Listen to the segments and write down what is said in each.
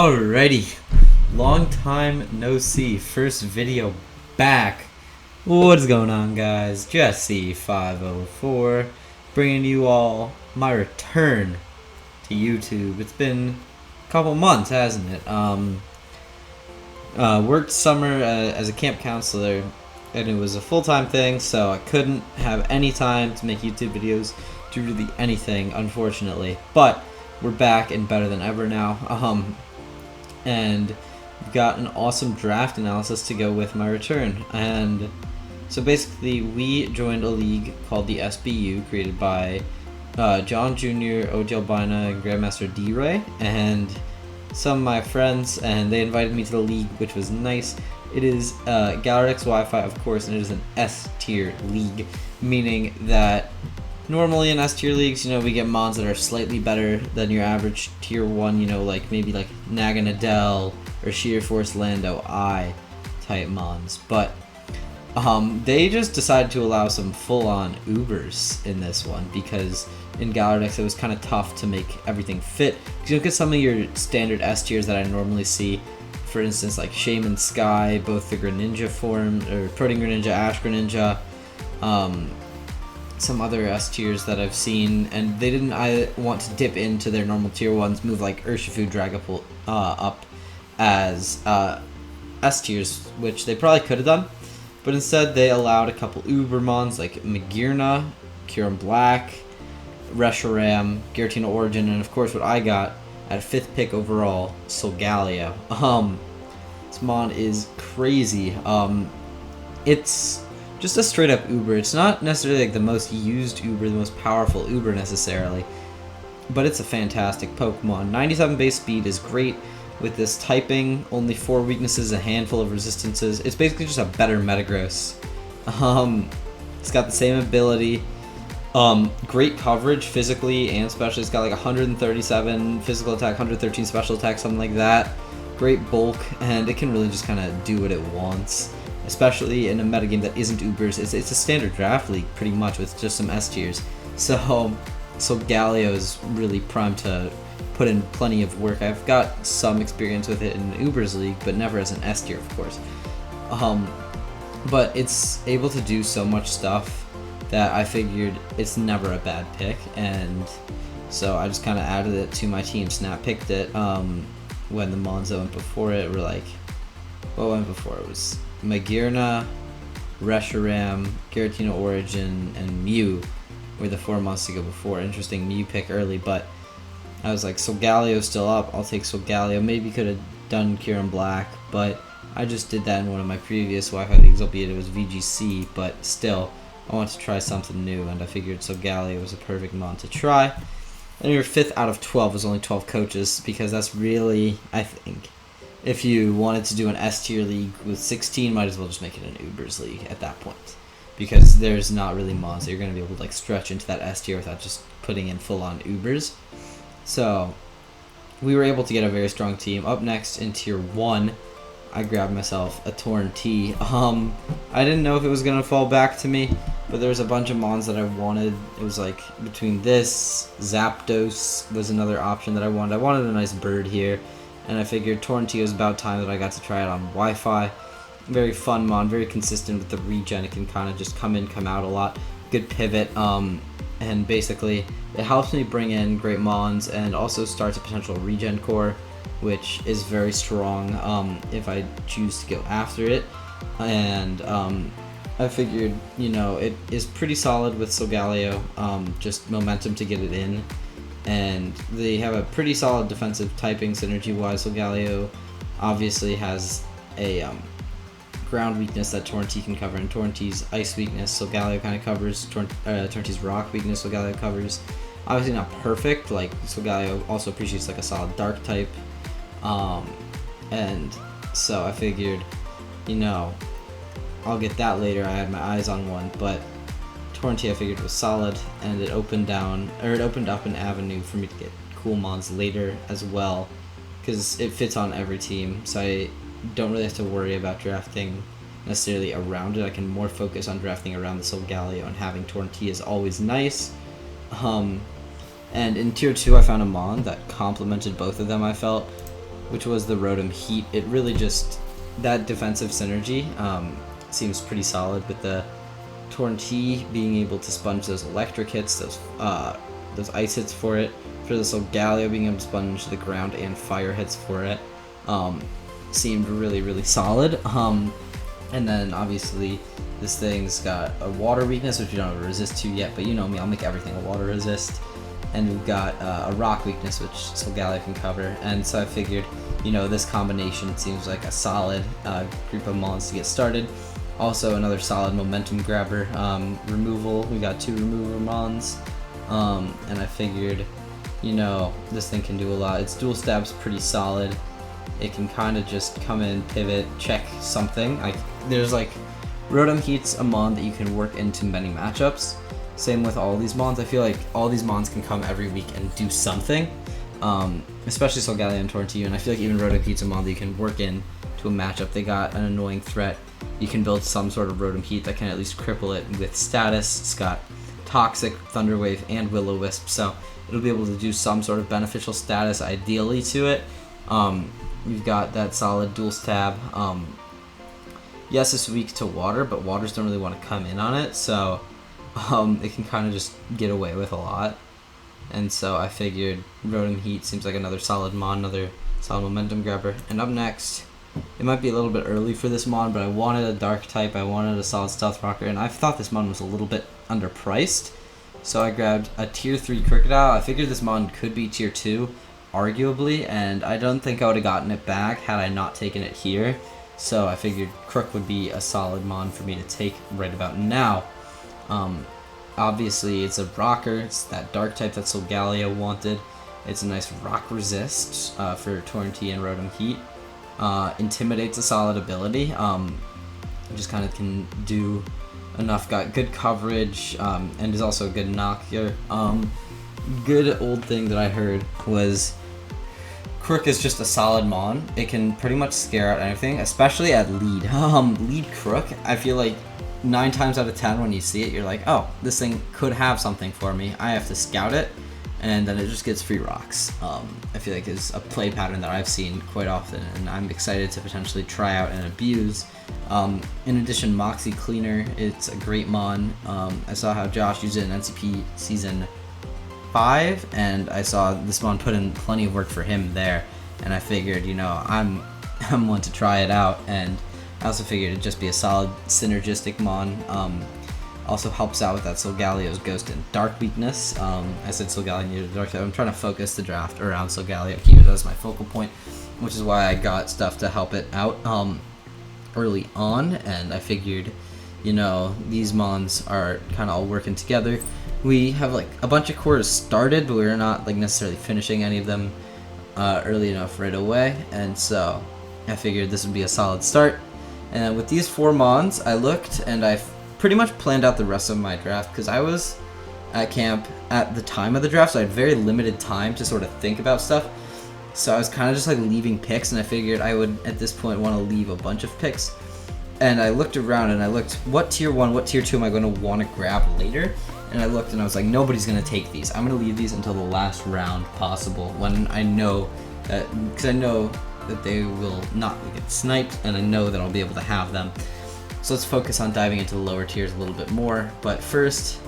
Alrighty, long time no see, first video back. What's going on, guys? Jesse 504 bringing you all my return to YouTube. It's been a couple months, hasn't it? Worked summer as a camp counselor, and it was a full-time thing, so I couldn't have any time to make YouTube videos, do really anything, unfortunately. But we're back and better than ever now. And we've got an awesome draft analysis to go with my return. And so basically, we joined a league called the SBU, created by John Jr., OG Albina, and Grandmaster D-Ray, and some of my friends, and they invited me to the league, which was nice. It is Galactics Wi-Fi, of course, and it is an S-tier league, meaning that normally in S-tier leagues, you know, we get mons that are slightly better than your average tier 1, you know, like maybe like Naga Nadell or Sheer Force Lando I type mons. But they just decided to allow some full-on Ubers in this one, because in Galactics it was kind of tough to make everything fit. Because you look at some of your standard S tiers that I normally see, for instance, like Shaman Sky, both the Greninja form, or Protein Greninja, Ash Greninja, some other S tiers that I've seen, and they didn't want to dip into their normal tier 1s, move like Urshifu, Dragapult up as S tiers, which they probably could have done, but instead they allowed a couple Ubermons like Magearna, Kyurem Black, Reshiram, Giratina Origin, and of course what I got at 5th pick overall, Solgaleo. This mon is crazy. It's just a straight up Uber. It's not necessarily like the most used Uber, the most powerful Uber necessarily, but it's a fantastic Pokemon. 97 base speed is great with this typing, only 4 weaknesses, a handful of resistances. It's basically just a better Metagross. It's got the same ability, great coverage physically and specially. It's got like 137 physical attack, 113 special attack, something like that. Great bulk, and it can really just kind of do what it wants, especially in a metagame that isn't Ubers. It's a standard draft league, pretty much, with just some S tiers. So Galio is really primed to put in plenty of work. I've got some experience with it in Ubers league, but never as an S tier, of course. But it's able to do so much stuff that I figured it's never a bad pick, and so I just kind of added it to my team. Snap picked it when the mons that went before it were like, what went before? It was Magearna, Reshiram, Giratina Origin, and Mew were the 4 months to go before. Interesting Mew pick early, but I was like, Solgaleo's still up, I'll take Solgaleo. Maybe could have done Kyurem Black, but I just did that in one of my previous Wi-Fi leagues, albeit it was VGC, but still, I wanted to try something new, and I figured Solgaleo was a perfect mon to try. And your 5th out of 12 was only 12 coaches, because that's really, I think, if you wanted to do an S tier league with 16, might as well just make it an Ubers league at that point, because there's not really mons that you're going to be able to like stretch into that S tier without just putting in full-on Ubers. So we were able to get a very strong team. Up next in tier 1, I grabbed myself a TORN-T. I didn't know if it was going to fall back to me, but there was a bunch of mons that I wanted. It was like between this, Zapdos was another option that I wanted. I wanted a nice bird here, and I figured TORN-T was about time that I got to try it on Wi-Fi. Very fun mon, very consistent with the regen. It can kind of just come in, come out a lot. Good pivot, and basically it helps me bring in great mons and also starts a potential regen core, which is very strong if I choose to go after it. And I figured, you know, it is pretty solid with Solgaleo, just momentum to get it in. And they have a pretty solid defensive typing synergy-wise. Solgaleo obviously has a ground weakness that TORN-T can cover, and TORN-T's ice weakness Solgaleo kind of covers. TORN-T's rock weakness Solgaleo covers. Obviously not perfect, like Solgaleo also appreciates like a solid dark type. And so I figured, you know, I'll get that later. I had my eyes on one, but TORN-T I figured was solid, and it opened up an avenue for me to get cool mons later as well, because it fits on every team, so I don't really have to worry about drafting necessarily around it. I can more focus on drafting around the Solgaleo, and having TORN-T is always nice. And in tier 2 I found a mon that complemented both of them, I felt. which was the Rotom Heat. It really just, that defensive synergy seems pretty solid with the TORN-T being able to sponge those electric hits, those ice hits for it, for the Solgaleo being able to sponge the ground and fire hits for it, seemed really, really solid. And then obviously this thing's got a water weakness, which we don't have a resist to yet, but you know me, I'll make everything a water resist. And we've got a rock weakness, which Solgaleo can cover. And so I figured, you know, this combination seems like a solid group of mons to get started. Also another solid momentum grabber removal. We got 2 remover mons. And I figured, you know, this thing can do a lot. Its dual stab's pretty solid. It can kind of just come in, pivot, check something. There's like, Rotom Heat's a mon that you can work into many matchups. Same with all these mons. I feel like all these mons can come every week and do something. Especially Solgaleo and TORN-T, and I feel like even Rotom Heat's a mon that you can work in to a matchup. They got an annoying threat. You can build some sort of Rotom Heat that can at least cripple it with status. It's got Toxic, Thunder Wave, and Will-O-Wisp, so it'll be able to do some sort of beneficial status ideally to it. We've got that solid dual stab. Yes, it's weak to water, but waters don't really want to come in on it, so it can kind of just get away with a lot. And so I figured Rotom Heat seems like another solid mon, another solid momentum grabber. And up next, it might be a little bit early for this mon, but I wanted a dark type, I wanted a solid stealth rocker, and I thought this mon was a little bit underpriced. So I grabbed a tier 3 Krookodile. I figured this mon could be tier 2, arguably, and I don't think I would have gotten it back had I not taken it here. So I figured Krook would be a solid mon for me to take right about now. Obviously it's a rocker, it's that dark type that Solgaleo wanted. It's a nice rock resist for TORN-T and Rotom Heat. Intimidate's a solid ability. Just kind of can do enough, got good coverage, and is also a good knocker. Good old thing that I heard was Krook is just a solid mon. It can pretty much scare out anything, especially at lead. Lead Krook, I feel like 9 times out of 10 when you see it, you're like, oh, this thing could have something for me. I have to scout it, and then it just gets free rocks. I feel like is a play pattern that I've seen quite often, and I'm excited to potentially try out and abuse. In addition, Moxie Cleaner, it's a great mon. I saw how Josh used it in NCP Season 5, and I saw this mon put in plenty of work for him there, and I figured, you know, I'm one to try it out, and I also figured it'd just be a solid synergistic mon. Also helps out with that Solgaleo's Ghost and Dark weakness. I said Solgaleo needed a Dark type. I'm trying to focus the draft around Solgaleo, keep it as my focal point, which is why I got stuff to help it out early on, and I figured, you know, these mons are kind of all working together. We have like a bunch of cores started, but we're not like necessarily finishing any of them early enough right away, and so I figured this would be a solid start. And with these 4 mons, I looked and I pretty much planned out the rest of my draft because I was at camp at the time of the draft, so I had very limited time to sort of think about stuff. So I was kind of just like leaving picks, and I figured I would at this point want to leave a bunch of picks. And I looked around and I looked, what tier 1, what tier 2 am I going to want to grab later? And I looked and I was like, nobody's going to take these. I'm going to leave these until the last round possible, when I know that, because I know that they will not get sniped, and I know that I'll be able to have them. So let's focus on diving into the lower tiers a little bit more. But first,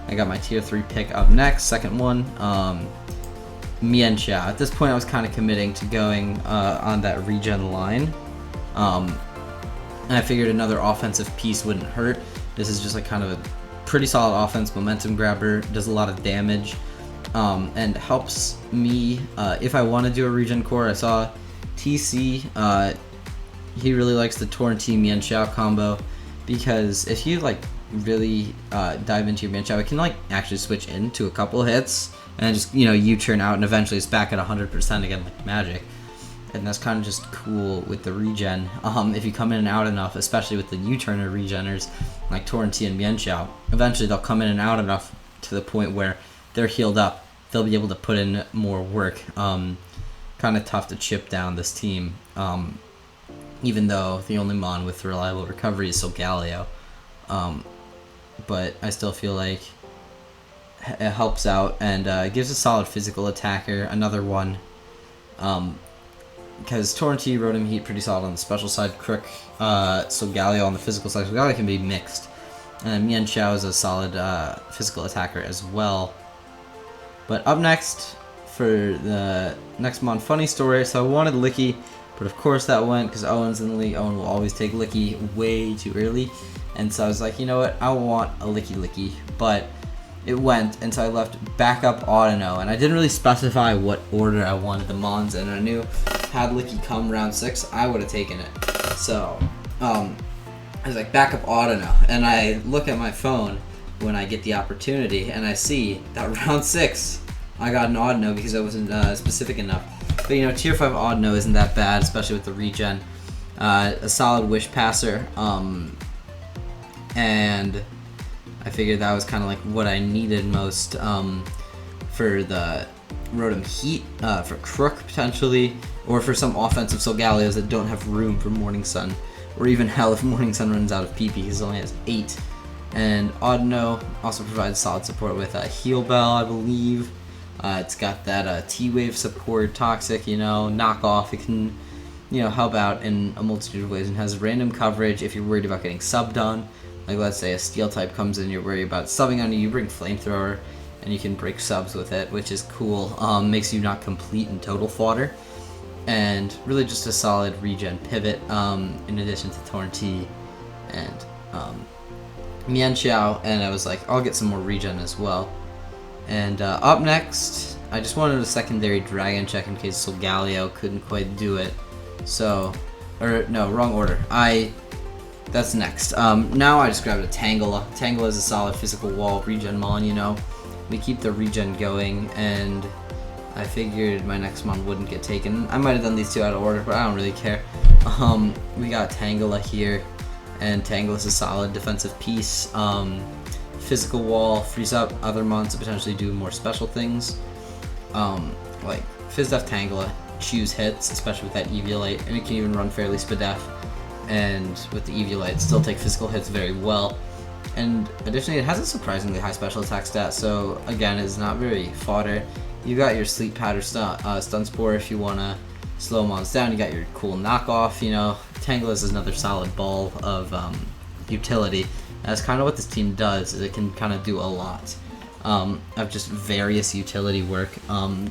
I got my tier 3 pick up next. Second one, Mienshao. At this point, I was kind of committing to going on that regen line. And I figured another offensive piece wouldn't hurt. This is just like kind of a pretty solid offense, momentum grabber, does a lot of damage, and helps me if I want to do a regen core. I saw TC, he really likes the TORN-T Mienshao combo, because if you like really dive into your Mienshao, it can like actually switch into a couple hits and just, you know, U-turn out, and eventually it's back at 100% again like magic. And that's kind of just cool with the regen. If you come in and out enough, especially with the U-turner regeners like TORN-T and Mienshao, eventually they'll come in and out enough to the point where they're healed up. They'll be able to put in more work. Kind of tough to chip down this team, even though the only mon with reliable recovery is Solgaleo. But I still feel like it helps out, and it gives a solid physical attacker. Another one. because TORNADUS-T, ROTOM Heat pretty solid on the special side. Crook, Solgaleo on the physical side. Solgaleo can be mixed. And then Mian Xiao is a solid physical attacker as well. But up next, for the next mon, funny story. So I wanted Licky, but of course that went because Owen's in the league. Owen will always take Licky way too early. And so I was like, you know what, I want a Licky. But it went, and so I left backup AUDINO. And I didn't really specify what order I wanted the mons in. I knew had Licky come round 6, I would have taken it. So, I was like, backup AUDINO. And I look at my phone when I get the opportunity, and I see that round 6, I got an AUDINO because I wasn't specific enough. But you know, tier 5 AUDINO isn't that bad, especially with the regen. A solid wish passer, and I figured that was kind of like what I needed most for the ROTOM Heat, for Crook potentially, or for some offensive Solgaleos that don't have room for Morning Sun, or even hell if Morning Sun runs out of PP because it only has 8. And AUDINO also provides solid support with Heal Bell, I believe. It's got that T-Wave support, Toxic, you know, knockoff. It can, you know, help out in a multitude of ways, and has random coverage if you're worried about getting subbed on. Like, let's say a Steel type comes in, you're worried about subbing on you, you bring Flamethrower, and you can break subs with it, which is cool. Makes you not complete and total fodder. And really just a solid regen pivot, in addition to TORNADUS-T and Mian Xiao, and I was like, I'll get some more regen as well. And up next, I just wanted a secondary dragon check in case Solgaleo couldn't quite do it. So, or no, wrong order. That's next. Now I just grabbed a Tangela. Tangela is a solid physical wall regen mon, you know. We keep the regen going, and I figured my next mon wouldn't get taken. I might have done these two out of order, but I don't really care. We got Tangela here, and Tangela is a solid defensive piece. Physical wall frees up other mons to potentially do more special things. Like Fizdef Tangela chews hits, especially with that Eviolite, and it can even run fairly Spadef. And with the Eviolite, still take physical hits very well. And additionally, it has a surprisingly high special attack stat, so again, it's not very fodder. You got your Sleep Pattern stun Spore if you want to slow mons down. You got your cool knockoff, you know. Tangela is another solid ball of utility. That's kind of what this team does, is it can kind of do a lot of just various utility work. And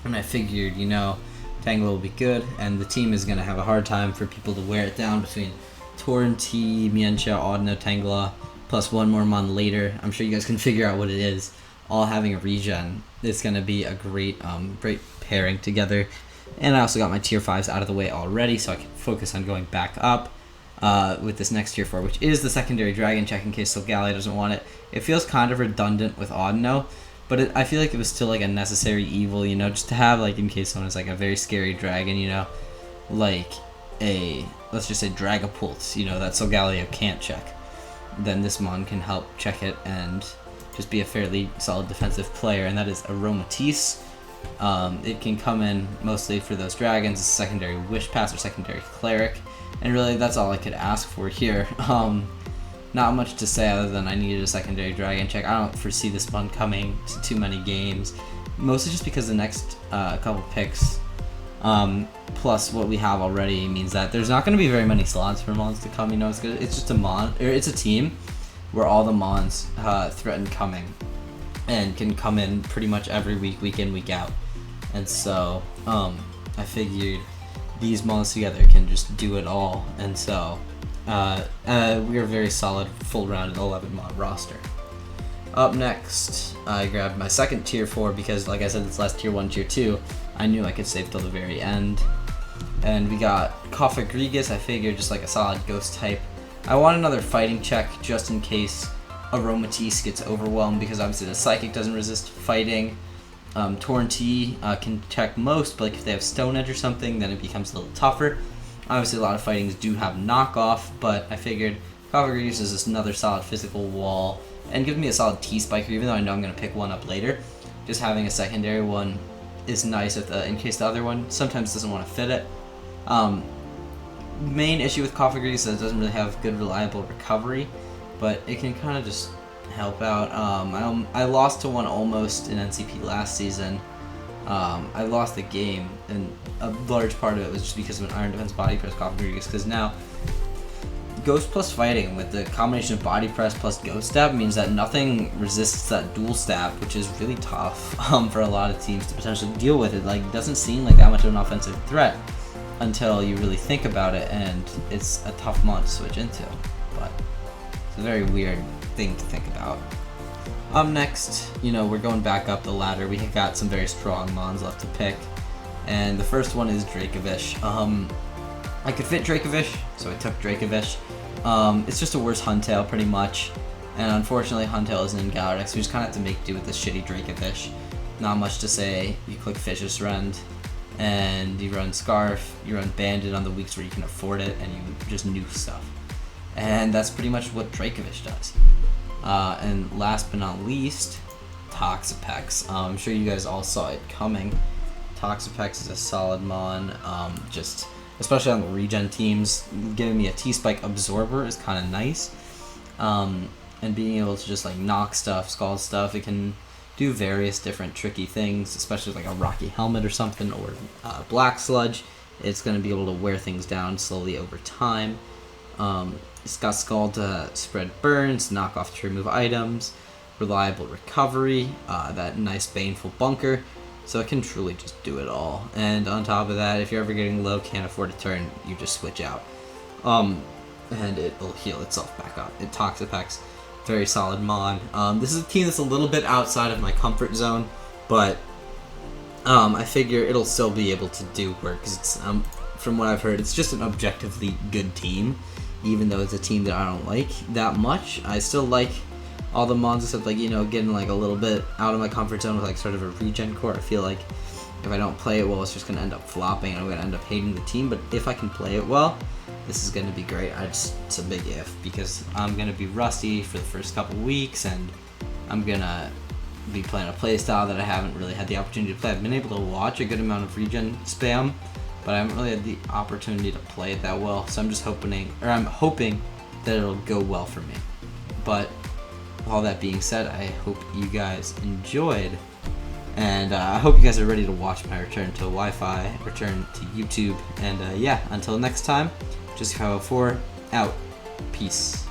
I figured, you know, Tangela will be good, and the team is going to have a hard time for people to wear it down between TORNADUS-T, Mian Xiao, AUDINO, Tangela, plus one more mon later. I'm sure you guys can figure out what it is. All having a regen. It's going to be a great great pairing together. And I also got my tier 5s out of the way already, so I can focus on going back up with this next tier 4, which is the secondary dragon check in case Solgaleo doesn't want it. It feels kind of redundant with AUDINO, but I feel like it was still like a necessary evil, you know, just to have, like, in case someone is like a very scary dragon, you know, like a, let's just say Dragapult, you know, that Solgaleo can't check. Then this mon can help check it and just be a fairly solid defensive player, and that is AROMATISSE. It can come in mostly for those dragons, a secondary Wish Pass or secondary Cleric, and really that's all I could ask for here. Not much to say other than I needed a secondary dragon check. I don't foresee this one coming to too many games, mostly just because the next couple picks, plus what we have already, means that there's not going to be very many slots for mons to come. You know, it's just a mon, or it's a team where all the mons threaten coming, and can come in pretty much every week, week in, week out. And so I figured these mons together can just do it all, and so we are very solid full rounded 11 mon roster. Up next, I grabbed my second tier 4 because, like I said, this last tier 1, tier 2, I knew I could save till the very end. And we got COFAGRIGUS. I figured just like a solid ghost type. I want another fighting check just in case AROMATISSE gets overwhelmed, because obviously the Psychic doesn't resist fighting. TORNADUS-T can check most, but like if they have Stone Edge or something, then it becomes a little tougher. Obviously a lot of fightings do have knockoff, but I figured COFAGRIGUS is just another solid physical wall, and gives me a solid T-Spiker, even though I know I'm going to pick one up later. Just having a secondary one is nice if in case the other one sometimes doesn't want to fit it. Main issue with COFAGRIGUS is that it doesn't really have good reliable recovery, but it can kind of just help out. I lost to one almost in NCP last season, I lost the game, and a large part of it was just because of an Iron Defense Body Press COFAGRIGUS, because now Ghost plus Fighting with the combination of Body Press plus Ghost Stab means that nothing resists that dual stab, which is really tough for a lot of teams to potentially deal with. It like doesn't seem like that much of an offensive threat until you really think about it, and it's a tough mon to switch into. But it's a very weird thing to think about. Up next, we're going back up the ladder. We got some very strong mons left to pick, and the first one is DRACOVISH. I could fit DRACOVISH, so I took DRACOVISH. It's just a worse Huntail, pretty much, and unfortunately Huntail isn't in Galactic, so you just kind of have to make do with this shitty DRACOVISH. Not much to say. You click Vicious Rend, and you run Scarf, you run Bandit on the weeks where you can afford it, and you just nuke stuff. And that's pretty much what DRACOVISH does. And last but not least, Toxapex. I'm sure you guys all saw it coming. Toxapex is a solid mon, just especially on the regen teams. Giving me a T-Spike Absorber is kind of nice. And being able to just like knock stuff, scald stuff, it can do various different tricky things, especially like a Rocky Helmet or something, or Black Sludge. It's going to be able to wear things down slowly over time. It's got Scald to spread burns, knock off to remove items, reliable recovery, that nice baneful bunker, so it can truly just do it all. And on top of that, if you're ever getting low, can't afford a turn, you just switch out. And it will heal itself back up. It Toxapex, very solid mon. This is a team that's a little bit outside of my comfort zone, but I figure it'll still be able to do work, because it's, from what I've heard, it's just an objectively good team. Even though it's a team that I don't like that much, I still like all the mons except like, getting like a little bit out of my comfort zone with like sort of a regen core. I feel like if I don't play it well, it's just going to end up flopping and I'm going to end up hating the team. But if I can play it well, this is going to be great. It's a big if, because I'm going to be rusty for the first couple weeks, and I'm going to be playing a playstyle that I haven't really had the opportunity to play. I've been able to watch a good amount of regen spam, but I haven't really had the opportunity to play it that well, so I'm hoping that it'll go well for me. But with all that being said, I hope you guys enjoyed, and I hope you guys are ready to watch my return to Wi-Fi, return to YouTube, and yeah, until next time, just 504 out. Peace.